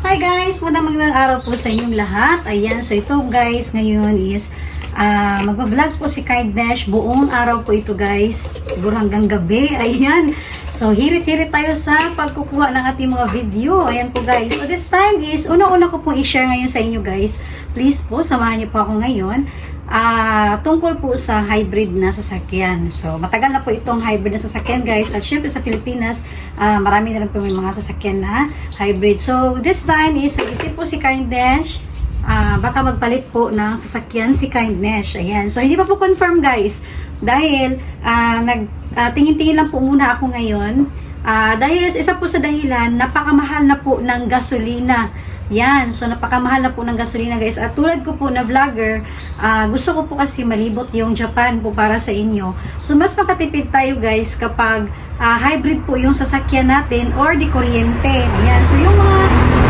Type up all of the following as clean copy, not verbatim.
Hi guys! Magandang araw po sa inyong lahat. Ayan, so ito guys, ngayon is magbablog po si Kindness. Buong araw po ito guys. Siguro hanggang gabi. Ayan. So hirit-hirit tayo sa pagkukuha ng ating mga video. Ayan po guys. So this time is, una-una ko pong i-share ngayon sa inyo guys. Please po, samahan niyo po ako ngayon. Tungkol po sa hybrid na sasakyan. So, matagal na po itong hybrid na sasakyan guys. At syempre sa Pilipinas, marami na rin po may mga sasakyan na hybrid. So, this time is, isip po si Kindness, baka magpalit po ng sasakyan si Kindness. Ayan. So, hindi pa po confirm guys. Dahil, tingin-tingin lang po muna ako ngayon. Dahil isa po sa dahilan, napakamahal na po ng gasolina. Yan, so napakamahal na po ng gasolina guys. At tulad ko po na vlogger, gusto ko po kasi malibot yung Japan po para sa inyo. So mas makatipid tayo guys kapag hybrid po yung sasakyan natin or di kuryente. Ayan, so yung mga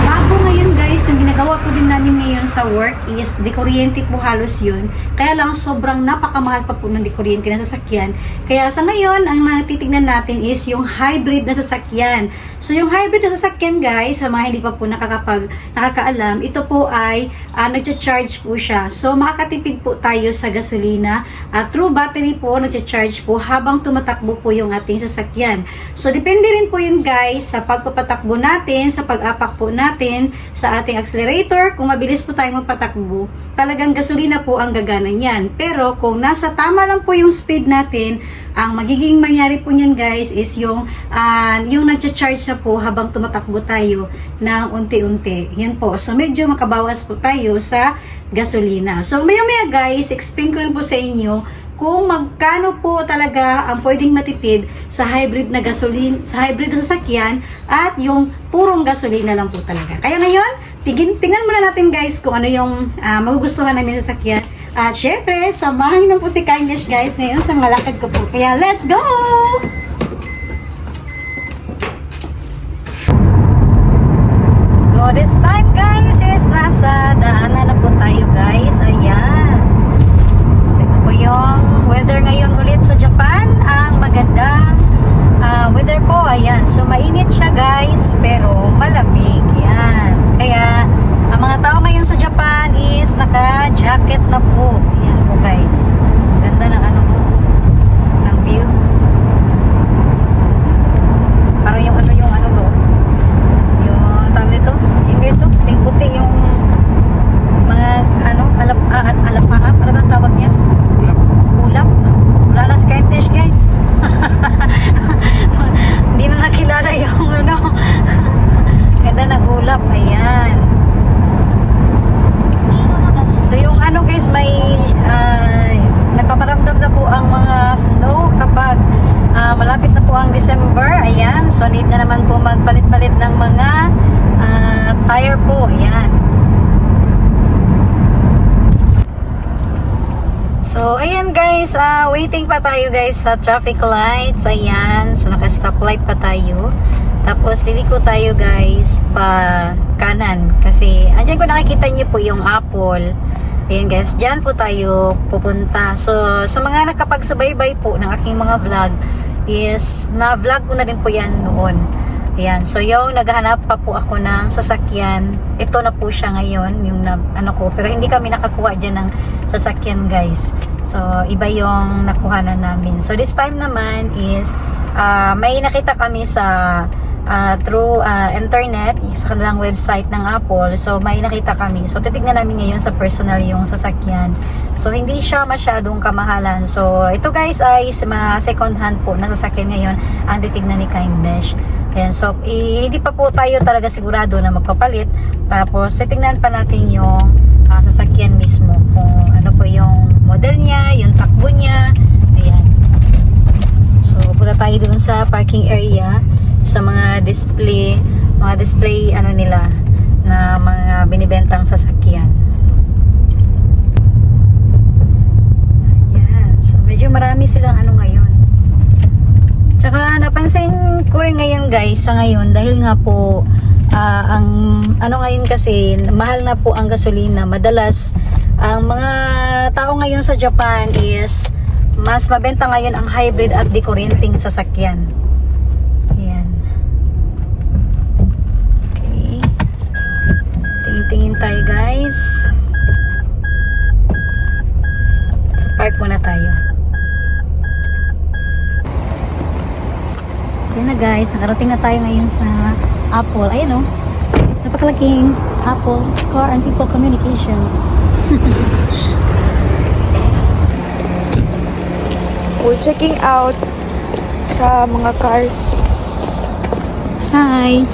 bago ngayon guys, yung ginagawa po din namin ngayon sa work is di kuryente po halos yun. Kaya lang sobrang napakamahal pa po ng di kuryente na sasakyan. Kaya sa ngayon, ang titignan natin is yung hybrid na sasakyan. So yung hybrid na sasakyan guys, sa mga hindi pa po nakakaalam, ito po ay nagcha-charge po siya. So makakatipid po tayo sa gasolina at through battery po nagcha-charge po habang tumatakbo po yung ating sasakyan. So depende rin po yun guys sa pagpapatakbo natin, sa pag-apak po natin sa ating accelerator. Kung mabilis po tayo magpatakbo, talagang gasolina po ang gagana niyan. Pero kung nasa tama lang po yung speed natin, ang magiging mangyari po niyan guys is yung nagcha-charge sa po habang tumatakbo tayo ng unti-unti. Yan po. So medyo makabawas po tayo sa gasolina. So maya-maya guys, explain ko rin po sa inyo kung magkano po talaga ang pwedeng matipid sa hybrid na gasolina, sa hybrid na sasakyan at yung purong gasolina lang po talaga. Kaya ngayon, tingnan muna natin guys kung ano yung magugustuhan namin sa sasakyan. At syempre, samahan niyo po si Kindness guys ngayon sa malakad ko po. Kaya let's go! So this time guys is nasa daanan na po tayo guys. Ayan. So ito po yung weather ngayon ulit sa Japan. Ang maganda weather po. Ayan. So mainit siya guys pero malamig. Yan. Kaya ang mga tao ngayon sa Japan is naka-jacket na po. Ayan po guys. Ganda ng ng view. Parang yung do. Yung tawag nito. Yung guys, puting-puti yung mga alapaa. Para ba tawag niya? Ulap. Wala na si Kindness guys. Hindi na nakilala yung ganda ng ulap. Ayan. So yung guys, may nagpaparamdam na po ang mga snow kapag malapit na po ang December. Ayan, so need na naman po magpalit-palit ng mga tire po. Ayan. So ayan guys, waiting pa tayo guys sa traffic lights. Ayan, so naka-stoplight pa tayo. Tapos liliko tayo guys pa kanan kasi andyan ko nakikita niyo po yung Apple. Ayan guys, dyan po tayo pupunta. So sa mga nakapagsubaybay po ng aking mga vlog is na-vlog ko na rin po yan noon. Ayan, so yung naghahanap pa po ako ng sasakyan, ito na po siya ngayon, yung pero hindi kami nakakuha dyan ng sasakyan guys. So iba yung nakuhanan namin. So this time naman is may nakita kami sa through internet sa kanilang website ng Apple. So may nakita kami. So titignan namin ngayon sa personal yung sasakyan. So hindi siya masyadong kamahalan. So ito guys ay mga second hand po na sasakyan ngayon ang titignan ni Kindness. Ayan, so hindi pa po tayo talaga sigurado na magpapalit. Tapos titignan pa natin yung sasakyan mismo kung ano po yung model niya, yung takbo niya. Ayan. So punta tayo dun sa parking area sa mga display nila na mga binibentang sasakyan. Ayan. So medyo marami silang ngayon. Tsaka napansin ko rin ngayon guys sa ngayon dahil nga po ang ngayon kasi mahal na po ang gasolina. Madalas ang mga tao ngayon sa Japan is mas mabenta ngayon ang hybrid at di kuryenteng sasakyan. Ayan. Okay. Nakarating na tayo ngayon sa Apple. Ayan, oh. Napakalaking Apple Car and People Communications. We're checking out sa mga cars. Hi!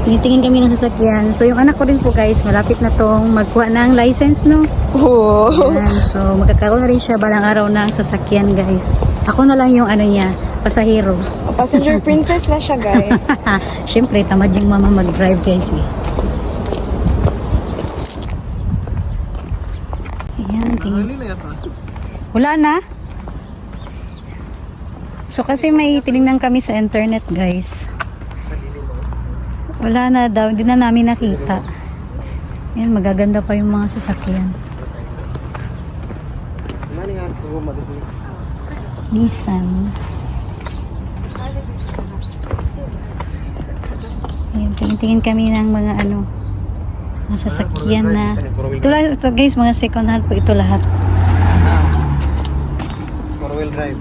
Tinitingin kami ng sasakyan. So, yung anak ko rin po guys, malapit na tong magkuha ng license, no? Oh. Ayan. So, magkakaroon na rin siya balang araw ng sasakyan, guys. Ako na lang yung ano niya, pasahero. Passenger princess na siya, guys. Siyempre, tamad yung mama mag-drive, guys, eh. Ayan, tingin. Wala na? So, kasi may tinignan kami sa internet, guys. Wala na daw, hindi na namin nakita. Yan, magaganda pa yung mga sasakyan. Nissan. Ayan, tingin kami ng mga ano, mga sasakyan na. Ito lahat, ito guys, mga second hand po ito lahat. 4-wheel drive.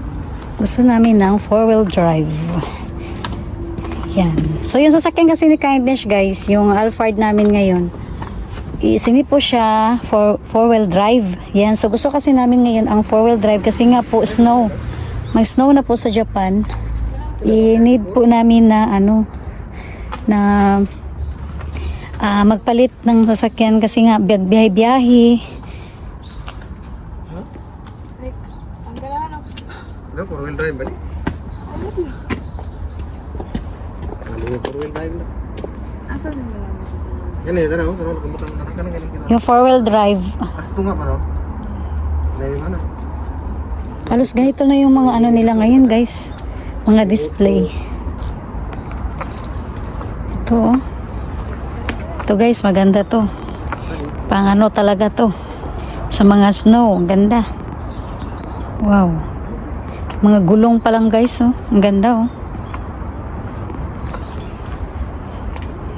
Gusto namin ng 4-wheel drive. Yan. So, yung sasakyan kasi ni Kindness, guys, yung Alphard namin ngayon, isini po siya for 4-wheel drive. Yan. So, gusto kasi namin ngayon ang 4-wheel drive kasi nga po, snow. May snow na po sa Japan. I-need po namin na, ano, na magpalit ng sasakyan kasi nga, biyahe-biyahe. Ano, 4-wheel drive ba ni? Ano yung 4-wheel drive na? Asan mo lang? Yan eh, tanaw, kumutang ka na ganun. Yung 4-wheel drive. Ito nga pa no? Ano yung ano? Halos ganito na yung mga ano nila ngayon, guys. Mga display. Ito, oh. Ito, guys, maganda to. Pang ano talaga to. Sa mga snow, ang ganda. Wow. Mga gulong pa lang, guys, oh. Ang ganda, oh.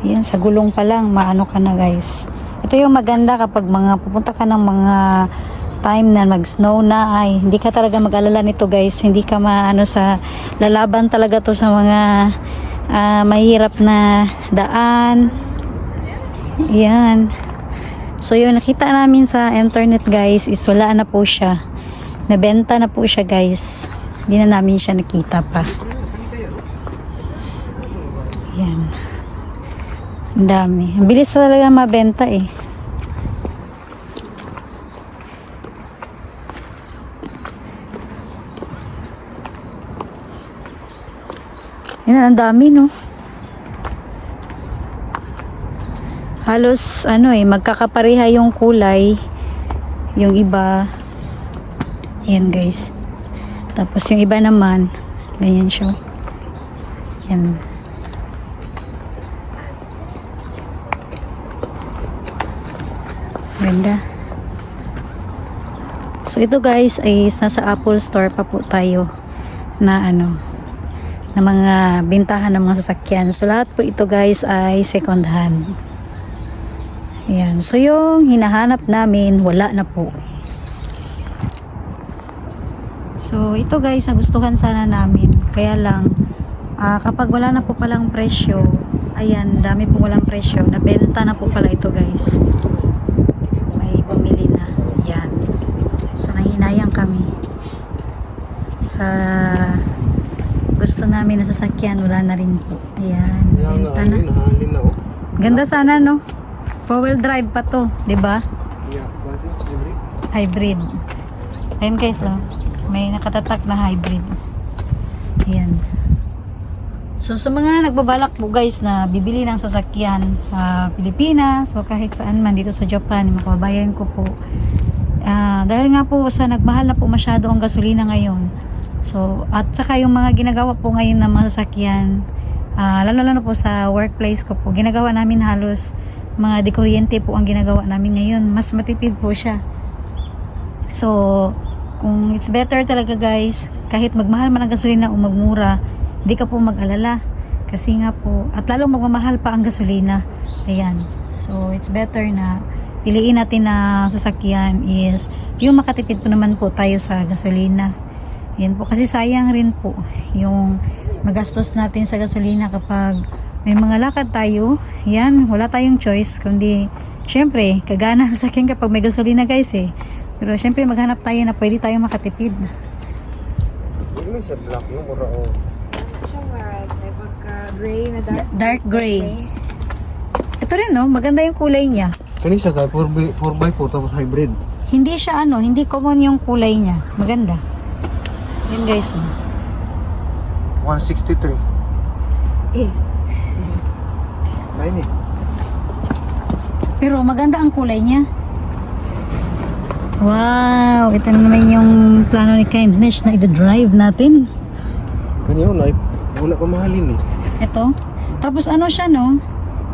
Yan, sa gulong pa lang, maano ka na, guys. Ito yung maganda kapag mga pupunta ka ng mga time na mag-snow na, ay hindi ka talaga mag-alala nito, guys. Hindi ka maano sa lalaban talaga to sa mga mahirap na daan. Yan. So, yung nakita namin sa internet, guys, is wala na po siya. Nabenta na po siya, guys. Hindi na namin siya nakita pa. Yan. Ang dami. Ang bilis talaga mabenta, eh. Yan, ang dami, no? Halos, ano eh, magkakapareha yung kulay. Yung iba. Yan, guys. Tapos yung iba naman, ganyan siya. Yan. Ganda. So, ito guys, ay nasa Apple Store pa po tayo na ano, na mga bintahan ng mga sasakyan. So, lahat po ito guys ay second hand. Ayan. So, yung hinahanap namin, wala na po. So, ito guys, nagustuhan sana namin. Kaya lang, kapag wala na po palang presyo, ayan, dami po walang presyo. Nabenta na po pala ito guys. May bumili na. Ayan. So, nahinayang kami. Sa gusto namin na sasakyan, wala na rin po. Ayan, benta na. Ganda sana, no? 4-wheel drive pa to, 'di ba? Yeah, Hybrid. Ayun guys, oh. May nakatatak na hybrid. Ayan. So sa mga nagbabalak po guys na bibili ng sasakyan sa Pilipinas o kahit saan man dito sa Japan, mga kababayan ko po. Dahil nga po sa nagmahal na po masyado ang gasolina ngayon. So at saka yung mga ginagawa po ngayon ng mga sasakyan, lalo po sa workplace ko po, ginagawa namin halos mga dekuryente po ang ginagawa namin ngayon. Mas matipid po siya. So, kung it's better talaga guys, kahit magmahal man ang gasolina o magmura, hindi ka po mag-alala. Kasi nga po, at lalong magmamahal pa ang gasolina. Ayan. So, it's better na piliin natin na sasakyan is yung makatipid po naman po tayo sa gasolina. Ayan po. Kasi sayang rin po yung magastos natin sa gasolina kapag may mga lakad tayo. Yan, wala tayong choice kundi syempre kagana sa akin kapag may gasolina guys eh. Pero syempre maghanap tayo na pwede tayong makatipid. Ini siya black yung mura o. Siya marat. May pagka-gray na Dark gray. Ito rin no, maganda yung kulay niya. Kani siya kay 4x4 tapos hybrid. Hindi siya hindi common yung kulay niya. Maganda. Yan guys. 163. Eh. Ay ni. Pero maganda ang kulay niya. Wow, ito na naman yung plano ni Kindness na i-drive natin. Kani yun ay wala pa mahalin eh. Ito. Tapos ano siya no?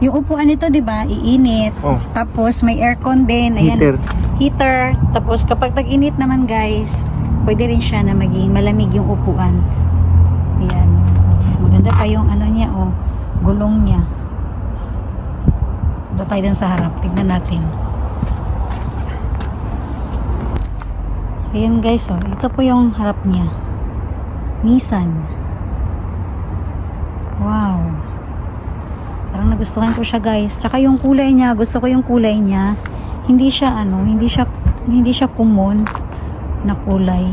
Yung upuan nito 'di ba? Iinit. Oh. Tapos may aircon din. Ayan. Heater. Heater. Tapos kapag tag-init naman guys, pwede rin siya na maging malamig yung upuan. Ayan. Tapos maganda pa yung ano niya gulong niya. Ito tayo dun sa harap. Tignan natin. Ayan guys ito po yung harap niya. Nissan. Wow. Parang nagustuhan ko siya guys. Tsaka yung kulay niya, gusto ko yung kulay niya. Hindi siya hindi siya common na kulay.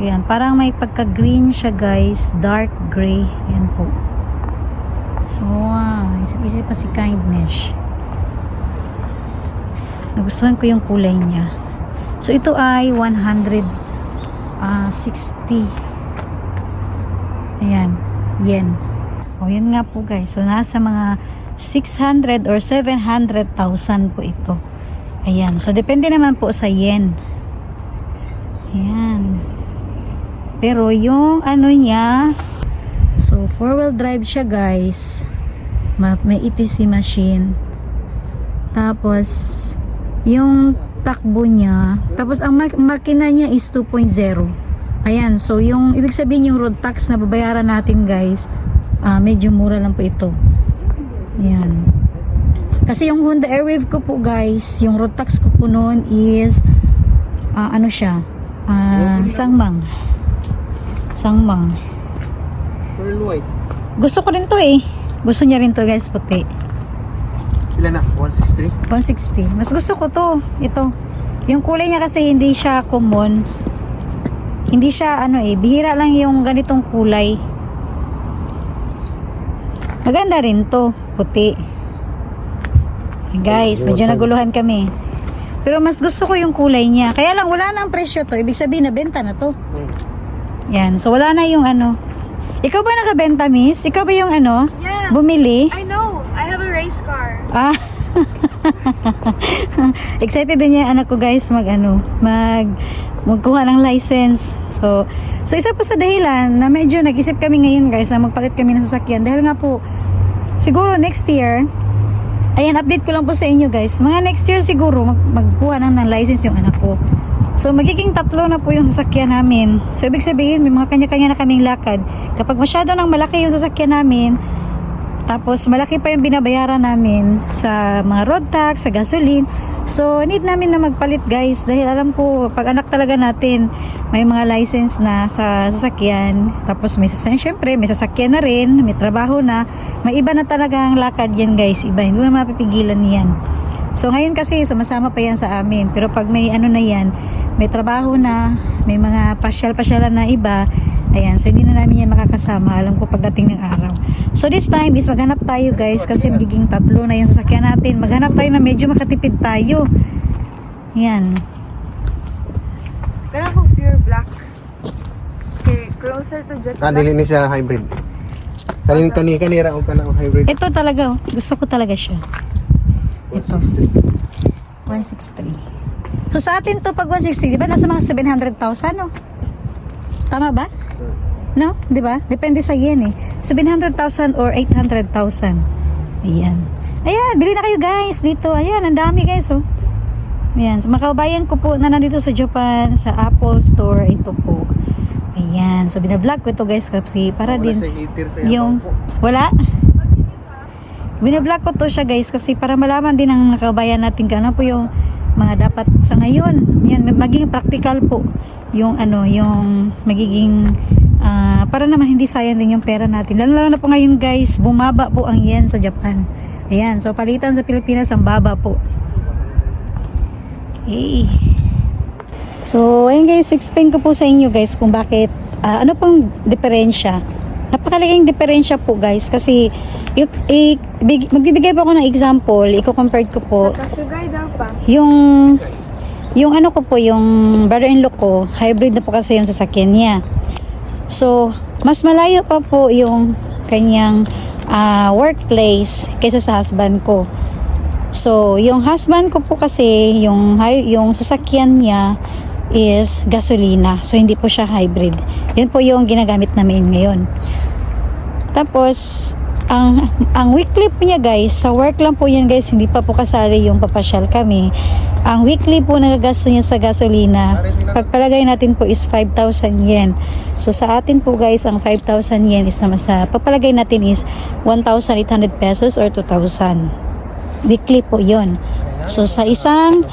Ayan, parang may pagka-green siya guys, dark gray. Ayan po. So, isip-isip pa si Kindness. Nagustuhan ko yung kulay niya. So, ito ay 160. Ayan, yen. O, yan nga po guys. So, nasa mga 600 or 700,000 po ito. Ayan. So, depende naman po sa yen. Ayan. Pero, yung ano niya, so, 4-wheel drive siya guys. May ETC machine. Tapos, yung takbo niya. Tapos, ang makina niya is 2.0. Ayan. So, yung, ibig sabihin yung road tax na babayaran natin guys, medyo mura lang po ito. Ayan. Kasi yung Honda Airwave ko po guys, yung road tax ko po noon is ano siya? Sangmang. Pearl white. Gusto ko rin to eh. Gusto niya rin to guys, puti. Sila na 163. 160. Mas gusto ko to. Ito. Yung kulay niya kasi hindi siya common. Hindi siya bihira lang yung ganitong kulay. Maganda rin to, puti. Guys, medyo naguluhan kami. Pero mas gusto ko yung kulay niya. Kaya lang wala na ang presyo to. Ibig sabihin na benta na to. Yan, so wala na yung Ikaw ba nakabenta, miss? Ikaw ba yung Yeah. bumili? I know. I have a race car. Ah. Excited din yung anak ko guys magkuha ng license. So isa po sa dahilan na medyo nag-isip kami ngayon guys na magpalit kami ng sasakyan dahil nga po siguro next year, ayan, update ko lang po sa inyo guys, mga next year siguro magkuha ng license yung anak ko. So magiging 3 na po yung sasakyan namin. So ibig sabihin may mga kanya-kanya na kaming lakad. Kapag masyado nang malaki yung sasakyan namin, tapos malaki pa yung binabayaran namin sa mga road tax, sa gasoline. So need namin na magpalit guys dahil alam ko pag anak talaga natin may mga license na sa sasakyan. Tapos may sasakyan, syempre may sasakyan na rin, may trabaho na. May iba na talaga ang lakad yan guys. Iba, hindi mo na mapipigilan yan. So ngayon kasi sumasama pa yan sa amin. Pero pag may na yan, may trabaho na, may mga pasyal-pasyalan na iba, ayan, so hindi na namin yan makakasama. Alam ko pagdating ng araw. So this time is maghanap tayo guys kasi magiging 3 na yung sasakyan natin. Maghanap tayo na medyo makatipid tayo. Ayan. Ganun kong pure black. Okay, closer to jet black. Dili ni siya hybrid. Kanira o kana hybrid. Ito talaga, gusto ko talaga siya. Ito. 163. So sa atin to pag 160, di ba nasa mga 700,000 no? Tama ba? No? Di ba? Depende sa yen eh. 700,000 or 800,000. Ayan. Ayan, bili na kayo guys dito. Ayan, ang dami guys oh. Ayan, so makabayan ko po na nandito sa Japan, sa Apple Store, ito po. Ayan, so binablog ko ito guys kasi para din yung, wala? Binablog ko to siya guys kasi para malaman din ng kabayan natin kung ano po yung mga dapat sa ngayon. Yan, maging practical po yung yung magiging para naman hindi sayang din yung pera natin. Lalo na po ngayon guys, bumaba po ang yen sa Japan. Ayan, so palitan sa Pilipinas, ang baba po. Okay. So, ayun guys, explain ko po sa inyo guys kung bakit, ano pong diferensya. Napakalaking diferensya po guys kasi magbibigay po ako ng example, i-compare ko po Nakasugay daw pa. yung ano ko po, yung brother-in-law ko, hybrid na po kasi yung sasakyan niya. So, mas malayo pa po yung kanyang workplace kaysa sa husband ko. So, yung husband ko po kasi, yung sasakyan niya is gasolina. So, hindi po siya hybrid. Yun po yung ginagamit namin ngayon. Tapos, ang weekly po niya guys, sa work lang po yan guys, hindi pa po kasali yung papasyal kami. Ang weekly po nagagasto niya sa gasolina, pagpalagay natin po is 5,000 yen. So sa atin po guys, ang 5,000 yen is naman sa, pagpalagay natin is 1,800 pesos or 2,000. Weekly po yon. So sa isang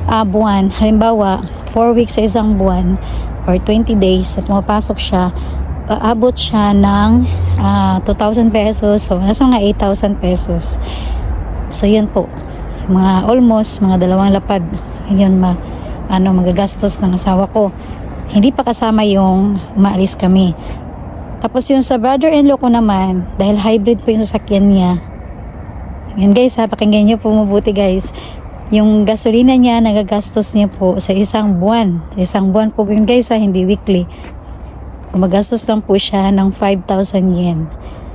buwan, halimbawa 4 weeks sa isang buwan or 20 days na pumapasok siya, aabot siya ng 2,000 pesos, so nasa mga 8,000 pesos. So yun po, mga almost mga 2 lapad yun magagastos ng asawa ko, hindi pa kasama yung maalis kami. Tapos yung sa brother-in-law ko naman, dahil hybrid po yung sasakyan niya, yan guys ha, pakinggan nyo po mabuti guys, yung gasolina niya nagagastos niya po sa isang buwan po yun guys ha, hindi weekly. Gumagastos lang po siya ng 5,000 yen.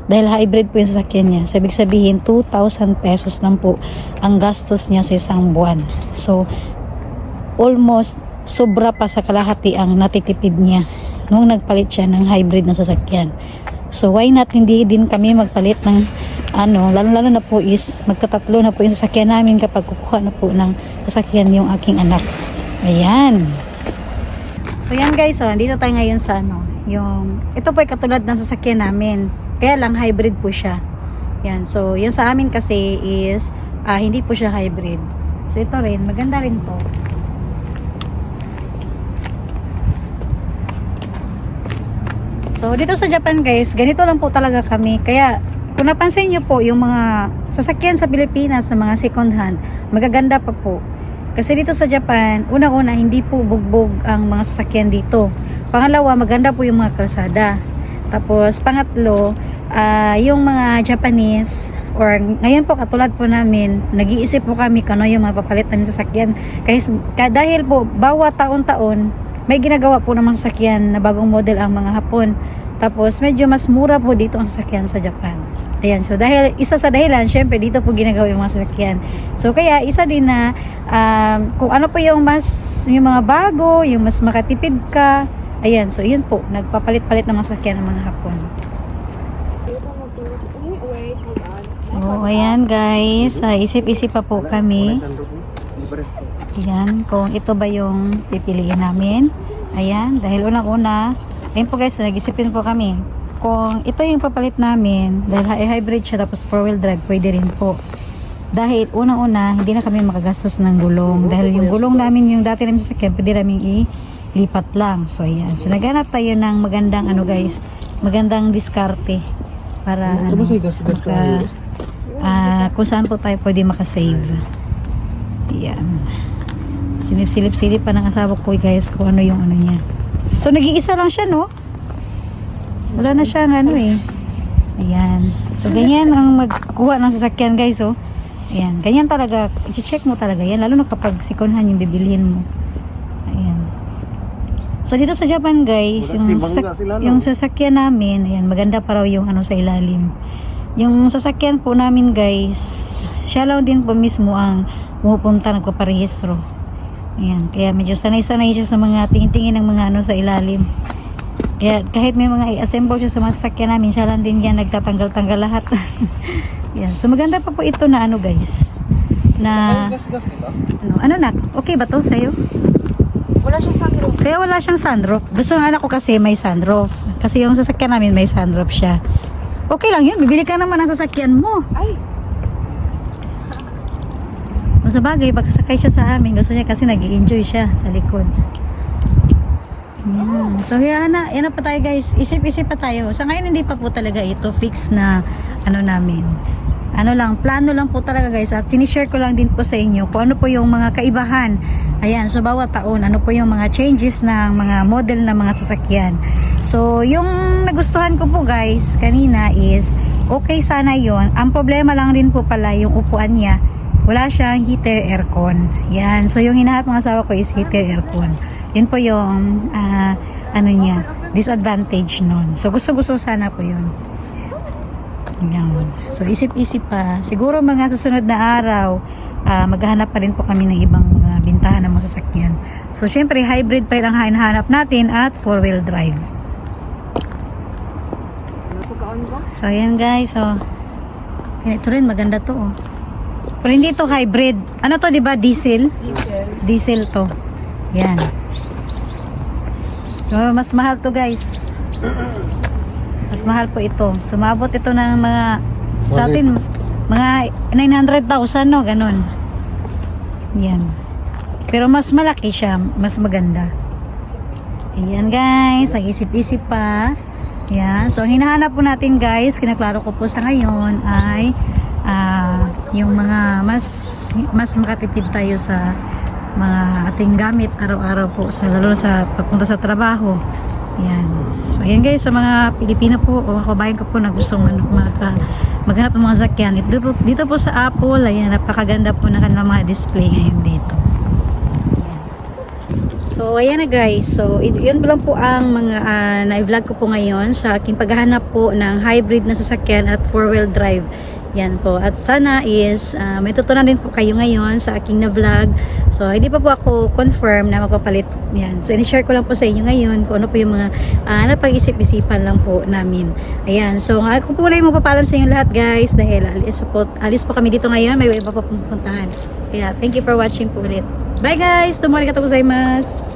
Dahil hybrid po yung sasakyan niya. So, ibig sabihin, 2,000 pesos lang po ang gastos niya sa isang buwan. So, almost sobra pa sa kalahati ang natitipid niya nung nagpalit siya ng hybrid na sasakyan. So, why not hindi din kami magpalit ng lalo na po is magtatatlo na po yung sasakyan namin kapag kukuha na po ng sasakyan yung aking anak. Ayan. So, yan guys, dito tayo ngayon sa ito po ay katulad ng sasakyan namin. Kaya lang hybrid po siya. Yan. So, yung sa amin kasi is hindi po siya hybrid. So, ito rin. Maganda rin to. So, dito sa Japan guys, ganito lang po talaga kami. Kaya, kung napansin nyo po, yung mga sasakyan sa Pilipinas na mga second hand, magaganda pa po. Kasi dito sa Japan, unang-una, hindi po bugbog ang mga sasakyan dito. Pangalawa, maganda po yung mga kalsada. Tapos, pangatlo, yung mga Japanese, or ngayon po katulad po namin, nag-iisip po kami kung ano yung mga papalit namin sasakyan. Dahil po, bawat taon-taon, may ginagawa po ng mga sasakyan na bagong model ang mga Hapon. Tapos, medyo mas mura po dito ang sasakyan sa Japan. Ayan, so dahil, isa sa dahilan, syempre dito po ginagawa yung mga sasakyan. So, kaya isa din na, kung ano po yung mga bago, yung mas makatipid ka, ayan, so yun po, nagpapalit-palit ng mga sasakyan ng mga Hapon. Wait, hold on. So, ayan guys, isip-isip pa po kami. Ayan, kung ito ba yung pipiliin namin. Ayan, dahil unang-una, ayun po guys, nag-isipin po kami. Kung ito yung papalit namin, dahil hybrid siya tapos 4-wheel drive, pwede rin po. Dahil unang-una, hindi na kami makagastos ng gulong. Dahil yung gulong namin, yung dati namin sasakyan, pwede namin lipat lang. So, ayan. So, naghanap tayo ng magandang magandang diskarte para kung saan po tayo pwede makasave. Ayan. Silip-silip pa ng asawa ko guys kung ano yung niya. So, nag-iisa lang siya, no? Wala na siyang Ayan. So, ganyan ang magkuha ng sasakyan guys, oh. Ayan. Ganyan talaga. I-check mo talaga yan. Lalo na kapag second hand yung bibilhin mo. Ayan. So, dito sa Japan guys, yung sasakyan namin, ayan, maganda pa raw yung sa ilalim. Yung sasakyan po namin guys, siya lang din po mismo ang pumupunta, nagpaparehistro. Ayan, kaya medyo sanay-sanay siya sa mga tingin-tingin ng mga sa ilalim. Kaya kahit may mga i-assemble siya sa mga sasakyan namin, siya lang din yan nagtatanggal-tanggal lahat. Ayan, so maganda pa po ito na guys. Na, na, okay ba to sa'yo? Wala siyang sunroof. Kaya wala siyang sunroof. Gusto ng anak ko kasi may sunroof. Kasi yung sasakyan namin may sunroof siya. Okay lang yun. Bibili ka naman ng sasakyan mo. Ay! Kung sa bagay, pag sasakay siya sa amin, gusto niya kasi nag-i-enjoy siya sa likod. Yan. So yan na pa tayo guys. Isip-isip pa tayo. Sa ngayon hindi pa po talaga ito fix na ano namin. Ano lang, plano lang po talaga guys. At sinishare ko lang din po sa inyo kung ano po yung mga kaibahan. Ayan, so bawat taon, ano po yung mga changes ng mga model ng mga sasakyan. So yung nagustuhan ko po guys kanina is okay sana yon. Ang problema lang din po pala yung upuan niya. Wala siyang heater aircon. Yan. So yung hinahanap ng asawa ko is heater aircon. Yun po yung ano niya, disadvantage nun. So gusto sana po yun. Yan. So isip-isip pa. Siguro mga susunod na araw, maghahanap pa rin po kami ng ibang bintahan ng mga sasakyan. So syempre hybrid pa rin ang hinahanap natin at 4-wheel drive. So ayan guys. So ito rin maganda to oh. Pero hindi to hybrid. Ano to 'di ba? Diesel? Diesel to. Yan. So, mas mahal to guys. Mas mahal po ito. Sumabot ito ng mga sa atin mga 900,000 no, ganun. Yan. Pero mas malaki siya, mas maganda. Ayan guys, nag-isip-isip pa. Yan. So ang hinahanap po natin guys, kinaklaro ko po sa ngayon ay yung mga mas makatipid tayo sa mga ating gamit araw-araw po sa lalo na sa pagpunta sa trabaho. Yan. So ayan guys, sa mga Pilipino po o kabayan ko po na gustong maghanap ng mga sakyan. Dito po sa Apple, ayan, napakaganda po ng kanilang mga display ngayon dito. Ayan. So ayan na guys. So yun lang po ang mga na-vlog ko po ngayon sa aking paghahanap po ng hybrid na sasakyan at 4-wheel drive. Yan po. At sana is may tutunan din po kayo ngayon sa aking na-vlog. So, hindi pa po ako confirm na magpapalit. Yan. So, in-share ko lang po sa inyo ngayon kung ano po yung mga napag-isip-isipan lang po namin. Ayan. So, ako po na yung magpapalam sa inyo lahat guys dahil alis po kami dito ngayon. May iba pa pupuntahan. Kaya, thank you for watching po ulit. Bye guys! Tomorrow gozaimasu!